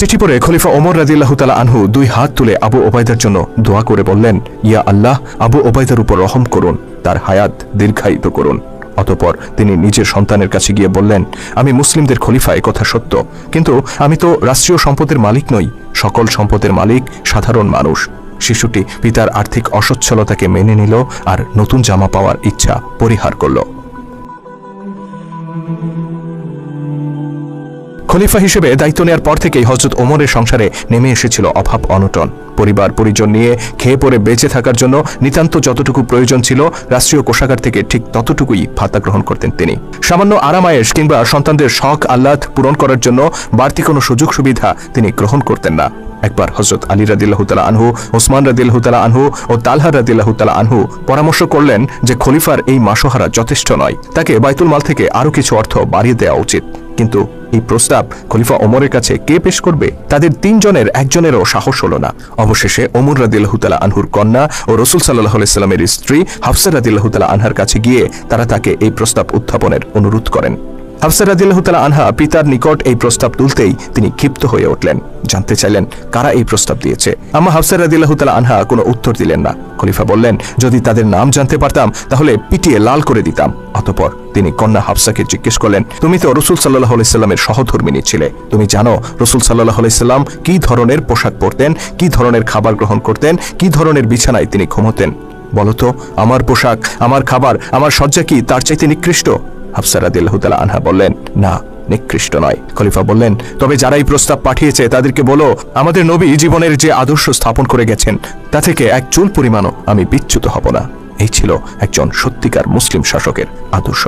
চিঠি পড়ে খলিফা ওমর রাদিয়াল্লাহু তাআলা আনহু দুই হাত তুলে আবু ওবায়দার জন্য দোয়া করে বললেন, ইয়া আল্লাহ, আবু ওবায়দার উপর রহম করুন, তার হায়াত দীর্ঘায়িত করুন। অতঃপর তিনি নিজের সন্তানের কাছে গিয়ে বললেন, আমি মুসলিমদের খলিফা, এ কথা সত্য, কিন্তু আমি তো রাষ্ট্রীয় সম্পদের মালিক নই, সকল সম্পদের মালিক সাধারণ মানুষ। শিশুটি পিতার আর্থিক অসচ্ছলতাকে মেনে নিল আর নতুন জামা পাওয়ার ইচ্ছা পরিহার করল। খলিফা হিসেবে দায়িত্ব নেওয়ার পর থেকেই হযরত ওমরের সংসারে নেমে এসেছিল অভাব অনটন। পরিবার পরিজন নিয়ে খেয়ে পরে বেঁচে থাকার জন্য নিতান্ত যতটুকু প্রয়োজন ছিল রাষ্ট্রীয় কোষাগার থেকে ঠিক ততটুকুই ভাতা গ্রহণ করতেন তিনি। সামান্য আরামায়েশ কিংবা সন্তানদের শখ আহ্লাদ পূরণ করার জন্য বাড়তি কোনো সুযোগ সুবিধা তিনি গ্রহণ করতেন না। একবার হযরত আলী রাদিয়াল্লাহু তাআলা আনহু, ওসমান রাদিয়াল্লাহু তাআলা আনহু ও তালহা রাদিয়াল্লাহু তাআলা আনহু পরামর্শ করলেন যে খলিফার এই মাসোহারা যথেষ্ট নয়, তাকে বাইতুল মাল থেকে আরো কিছু অর্থ বাড়িয়ে দেওয়া উচিত। কিন্তু এই প্রস্তাব খলিফা ওমরের কাছে কে পেশ করবে? তাদের তিনজনের একজনেরও সাহস হলো না। অবশেষে ওমর রাদিয়াল্লাহু তাআলা আনহুর কন্যা ও রাসূল সাল্লাল্লাহু আলাইহি সাল্লামের স্ত্রী হাফসা রাদিয়াল্লাহু তাআলা আনহার কাছে গিয়ে তারা তাকে এই প্রস্তাব উত্থাপনের অনুরোধ করেন। হাফসা রাদিয়াল্লাহু তাআলা আনহা পিতার নিকট এই প্রস্তাব তুলতেই তিনি ক্ষিপ্ত হয়ে উঠলেন, জানতে চাইলেন কারা এই প্রস্তাব দিয়েছে। আম্মা হাফসা রাদিয়াল্লাহু তাআলা আনহা কোনো উত্তর দিলেন না। খলিফা বললেন, যদি তাদের নাম জানতে পারতাম তাহলে পিটিয়ে লাল করে দিতাম। অতঃপর তিনি কন্যা হাফসাকে জিজ্ঞেস করলেন, তুমি তো রাসূল সাল্লাল্লাহু আলাইহি সাল্লামের সহধর্মিণী ছিলে, তুমি জানো রাসূল সাল্লাল্লাহু আলাইহি সাল্লাম কি ধরনের পোশাক পরতেন, কি ধরনের খাবার গ্রহণ করতেন, কি ধরনের বিছানায় তিনি ঘুমোতেন? বলতো, আমার পোশাক, আমার খাবার, আমার শয্যা কি তার চাইতে নিকৃষ্ট? হাফসা রাদিয়াল্লাহু তাআলা আনহা বললেন, না, নিকৃষ্ট নয়। খলিফা বললেন, তবে যারা এই প্রস্তাব পাঠিয়েছে তাদেরকে বলো, আমাদের নবী জীবনের যে আদর্শ স্থাপন করে গেছেন তা থেকে এক চুল পরিমাণও আমি বিচ্যুত হব না। এই ছিল একজন সত্যিকার মুসলিম শাসকের আদর্শ।